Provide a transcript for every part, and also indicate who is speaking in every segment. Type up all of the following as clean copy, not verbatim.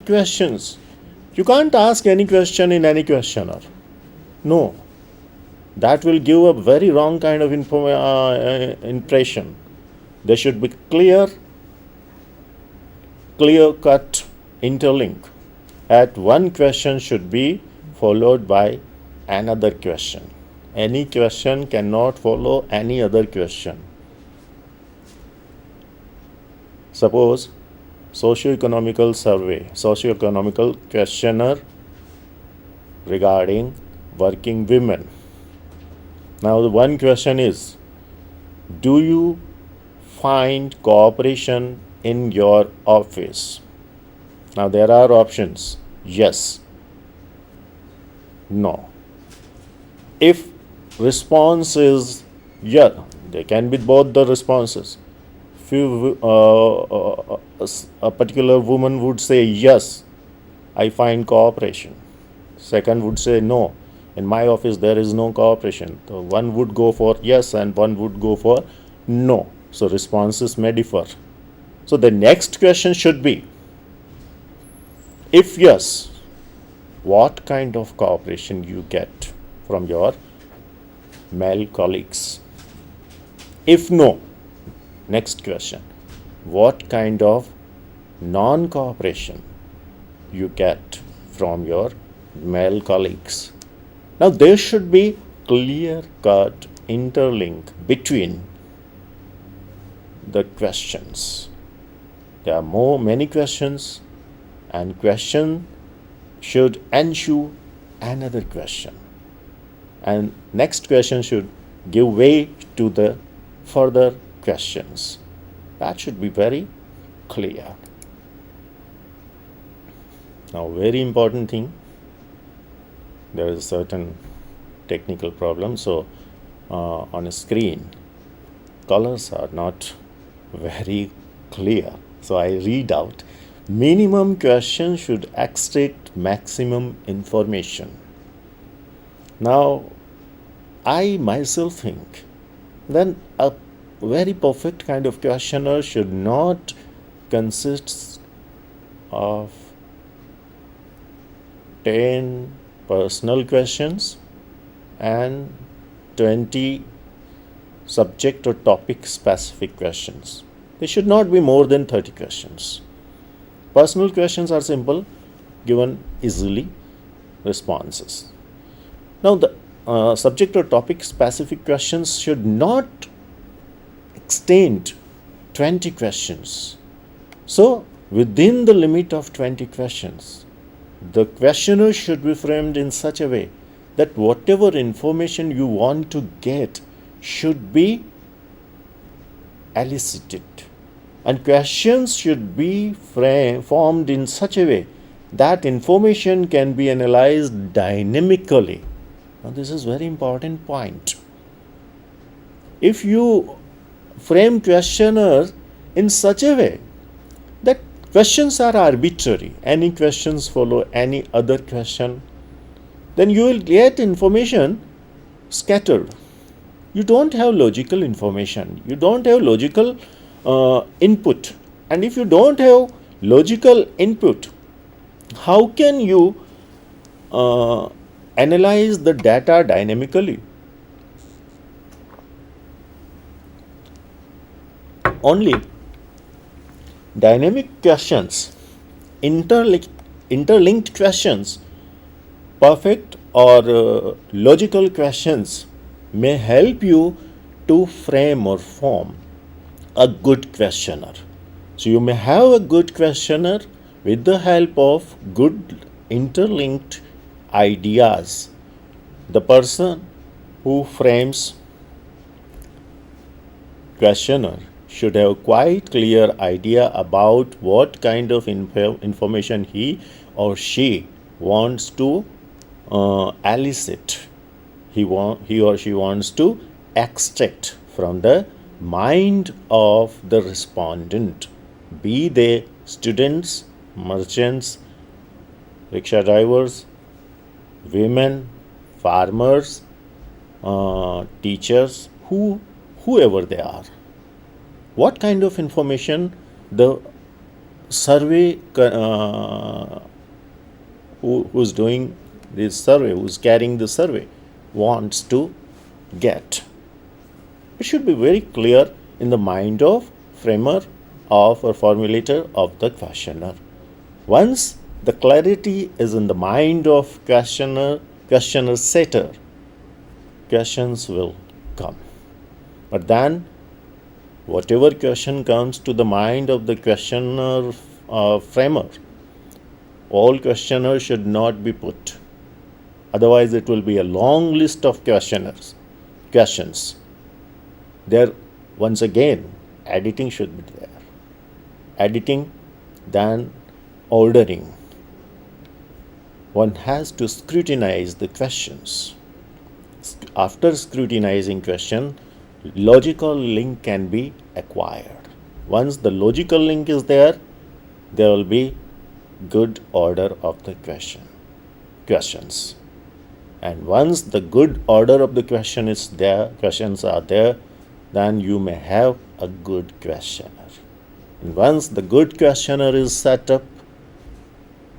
Speaker 1: questions. You can't ask any question in any questionnaire. No, that will give a very wrong kind of impression. There should be clear cut interlink. At one question should be followed by another question. Any question cannot follow any other question. Suppose socio-economical survey, socio-economical questionnaire regarding working women. Now the one question is, do you find cooperation in your office? Now there are options: yes, no. If response is yeah, there can be both the responses. A particular woman would say yes, I find cooperation. Second would say no, in my office there is no cooperation. So one would go for yes and one would go for no. So responses may differ. So the next question should be, if yes, what kind of cooperation you get from your male colleagues? If no, next question, what kind of non-cooperation you get from your male colleagues? Now there should be clear-cut interlink between the questions. There are many questions, and question should ensue another question, and next question should give way to the further questions. That should be very clear. Now, very important thing, there is a certain technical problem. So on a screen, colors are not very clear. So I read out: minimum question should extract maximum information. Now, I myself think then a very perfect kind of questionnaire should not consist of 10 personal questions and 20 subject or topic specific questions. There should not be more than 30 questions. Personal questions are simple, given easily responses. Now the subject or topic specific questions should not extend 20 questions. So within the limit of 20 questions, the questionnaire should be framed in such a way that whatever information you want to get should be elicited, and questions should be formed in such a way that information can be analyzed dynamically. Now this is very important point. If you frame questionnaires in such a way that questions are arbitrary, any questions follow any other question, then you will get information scattered. You don't have logical information, you don't have logical input. And if you don't have logical input, how can you analyze the data dynamically? Only dynamic questions, interlinked questions, perfect or logical questions may help you to frame or form a good questionnaire. So you may have a good questionnaire with the help of good interlinked ideas. The person who frames questionnaire should have quite clear idea about what kind of information he or she wants to elicit. He or she wants to extract from the mind of the respondent, be they students, merchants, rickshaw drivers, women, farmers, teachers, whoever they are. What kind of information the survey who's doing this survey, who's carrying the survey, wants to get. It should be very clear in the mind of framer of or formulator of the questionnaire. Once the clarity is in the mind of questioner setter, questions will come. But then, whatever question comes to the mind of the questioner framer, all questioners should not be put. Otherwise, it will be a long list of questions. There, once again, editing should be there. Editing, then ordering. One has to scrutinize the questions. After scrutinizing question, logical link can be acquired. Once the logical link is there will be good order of the questions. And once the good order of the questions are there, then you may have a good questioner. And once the good questioner is set up,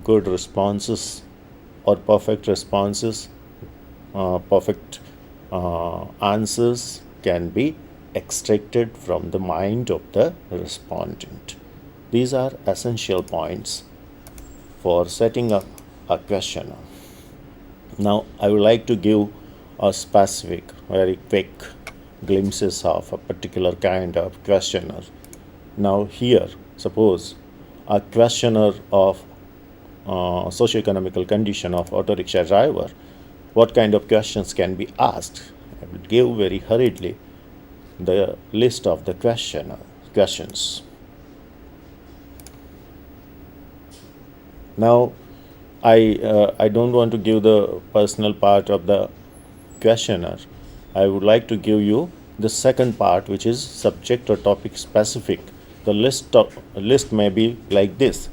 Speaker 1: good responses or perfect responses, perfect answers can be extracted from the mind of the respondent. These are essential points for setting up a questionnaire. Now, I would like to give a specific, very quick glimpses of a particular kind of questionnaire. Now, here, suppose a questionnaire of socio-economical condition of auto rickshaw driver, what kind of questions can be asked? I will give very hurriedly the list of the questions. Now, I don't want to give the personal part of the questionnaire. I would like to give you the second part, which is subject or topic specific. The list may be like this.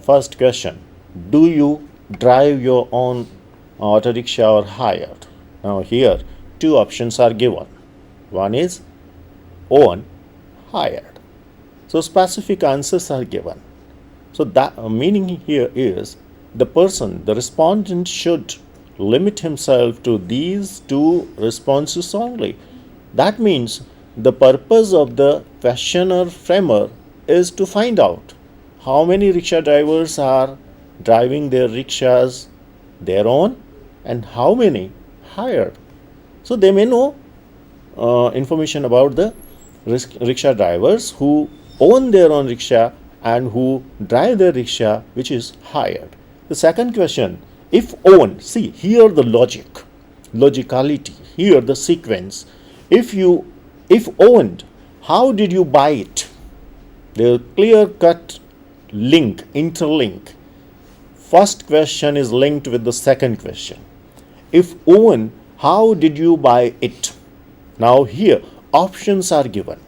Speaker 1: First question: do you drive your own auto rickshaw or hired? Now here two options are given. One is own, hired. So specific answers are given. So that meaning here is the respondent should limit himself to these two responses only. That means the purpose of the questionnaire framer is to find out how many rickshaw drivers are driving their rickshaws their own and how many hired. So they may know information about the rickshaw drivers who own their own rickshaw and who drive their rickshaw which is hired. The second question, if owned, see here the logicality, here the sequence. If owned, how did you buy it? The clear-cut interlink. First question is linked with the second question. If owned, how did you buy it? Now here options are given.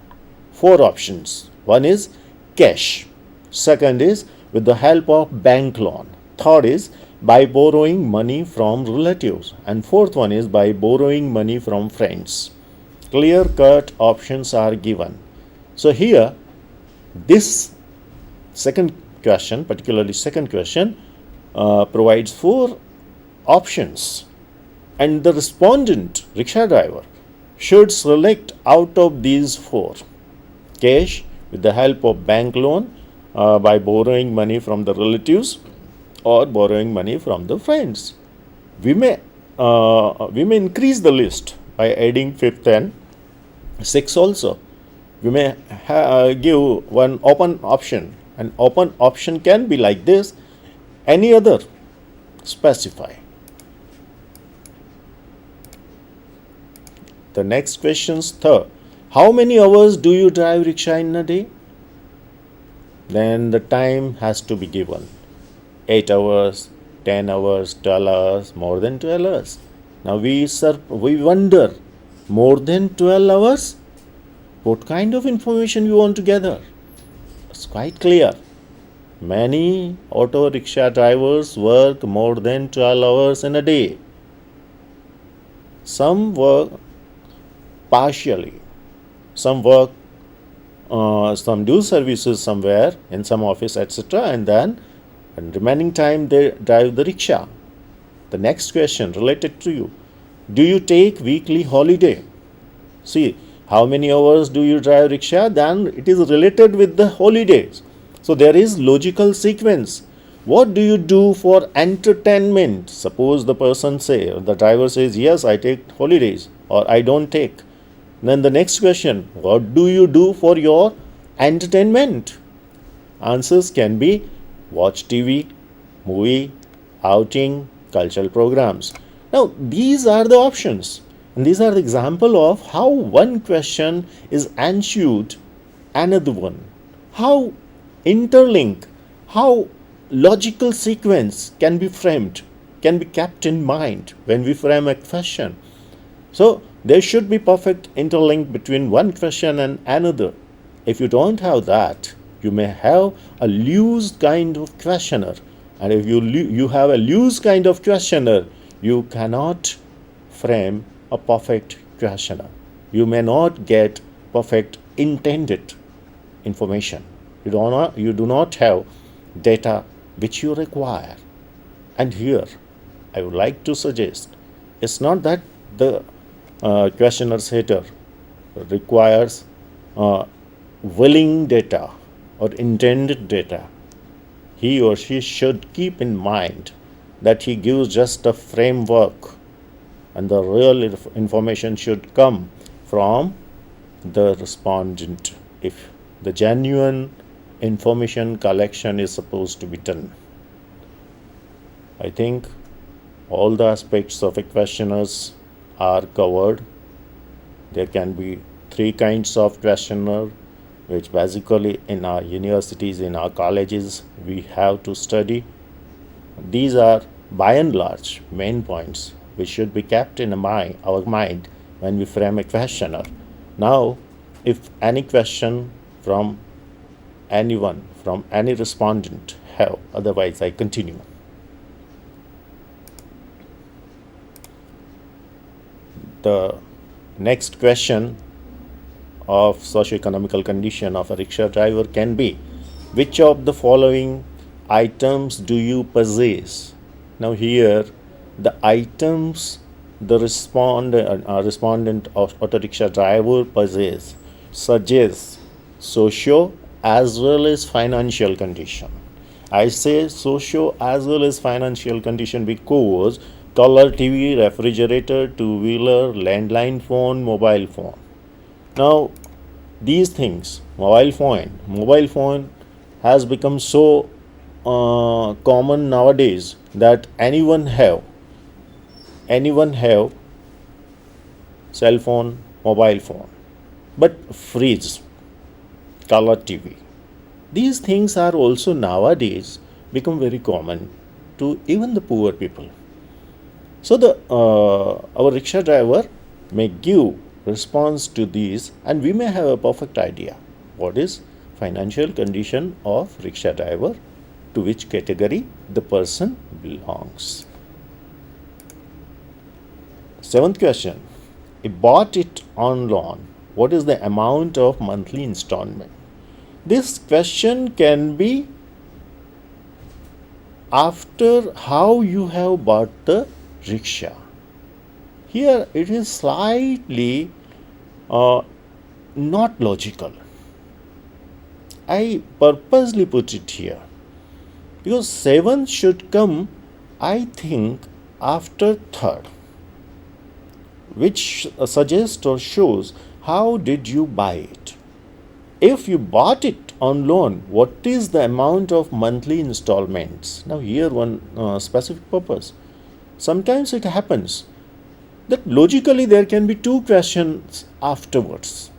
Speaker 1: 4 options. One is cash. Second is with the help of bank loan. Third is by borrowing money from relatives. And fourth one is by borrowing money from friends. Clear-cut options are given. So here, this second question, particularly second question, provides 4 options. And the respondent, rickshaw driver, should select out of these 4. Cash with the help of bank loan, by borrowing money from the relatives, or borrowing money from the friends. We may increase the list by adding 5th and 6th also. We may give one open option. An open option can be like this. Any other, specify. The next question's third. How many hours do you drive rickshaw in a day? Then the time has to be given. 8 hours, 10 hours, 12 hours, more than 12 hours. Now we wonder, more than 12 hours? What kind of information you want to gather? It's quite clear. Many auto rickshaw drivers work more than 12 hours in a day. Some work partially. Some work, some do services somewhere in some office, etc. And then and remaining time they drive the rickshaw. The next question related to you: do you take weekly holiday? See, how many hours do you drive rickshaw? Then it is related with the holidays. So there is logical sequence. What do you do for entertainment? Suppose the person say, the driver says, yes, I take holidays, or I don't take. Then the next question: what do you do for your entertainment? Answers can be watch TV, movie, outing, cultural programs. Now, these are the options. And these are the example of how one question is ensued another one. How interlink, how logical sequence can be framed, can be kept in mind when we frame a question. So there should be perfect interlink between one question and another. If you don't have that, you may have a loose kind of questioner. And if you have a loose kind of questioner, you cannot frame a perfect questioner. You may not get perfect intended information. You do not have data which you require. And here, I would like to suggest, it's not that the questioner setter requires willing data or intended data. He or she should keep in mind that he gives just a framework, and the real information should come from the respondent if the genuine information collection is supposed to be done. I think all the aspects of a questioners are covered. There can be 3 kinds of questioner, which basically in our universities, in our colleges, we have to study. These are by and large main points which should be kept in our mind when we frame a questioner. Now, if any question from anyone, from any respondent have, otherwise I continue. The next question of socio-economical condition of a rickshaw driver can be: which of the following items do you possess? Now here, the items the respondent of auto rickshaw driver possess suggests socio as well as financial condition. I say socio as well as financial condition because color TV, refrigerator, two-wheeler, landline phone, mobile phone. Now, these things, mobile phone has become so common nowadays that anyone have cell phone, mobile phone. But fridge, color TV, these things are also nowadays become very common to even the poor people. So our rickshaw driver may give response to these, and we may have a perfect idea what is financial condition of rickshaw driver, to which category the person belongs. 7th question: if bought it on loan, what is the amount of monthly installment? This question can be after how you have bought the rickshaw. Here it is slightly not logical. I purposely put it here because 7th should come, I think, after 3rd, which suggests or shows how did you buy it. If you bought it on loan, what is the amount of monthly installments? Now here one specific purpose. Sometimes it happens that logically there can be 2 questions afterwards.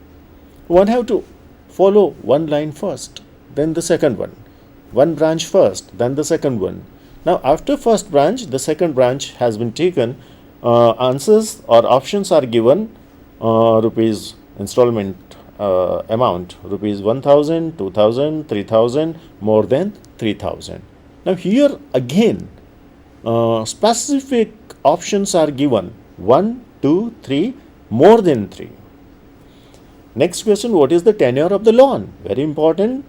Speaker 1: One have to follow one line first, then the second one branch first, then the second one. Now after first branch, the second branch has been taken. Answers or options are given: rupees installment amount, rupees 1000, 2000, 3000, more than 3000. Now here again specific options are given: 1, 2, 3, more than 3. Next question: what is the tenure of the loan? Very important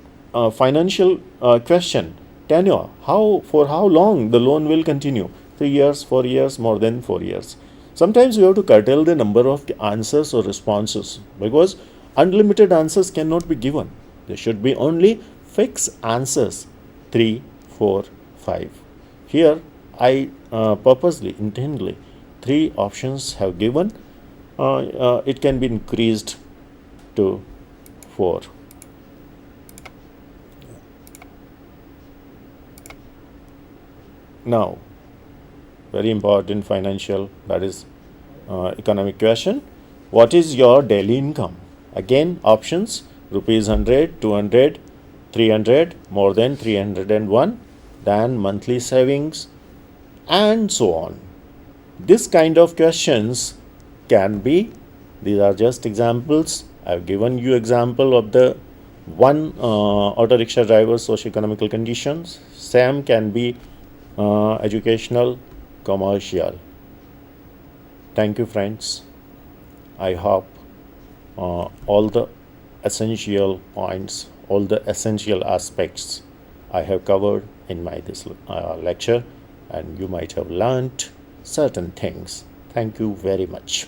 Speaker 1: financial question. tenure, for how long the loan will continue, 3 years, 4 years, more than 4 years. Sometimes you have to curtail the number of answers or responses, because unlimited answers cannot be given. There should be only fixed answers, 3, 4, 5. Here I purposely, intently, 3 options have given. It can be increased to 4. Now, very important financial, that is economic question. What is your daily income? Again, options: rupees 100, 200, 300, more than 301, then monthly savings, and so on. This kind of questions can be, these are just examples. I've given you example of the one auto rickshaw driver's socio-economical conditions. Same can be educational, commercial. Thank you, friends. I hope all the essential points, all the essential aspects I have covered in my this lecture, and you might have learnt certain things. Thank you very much.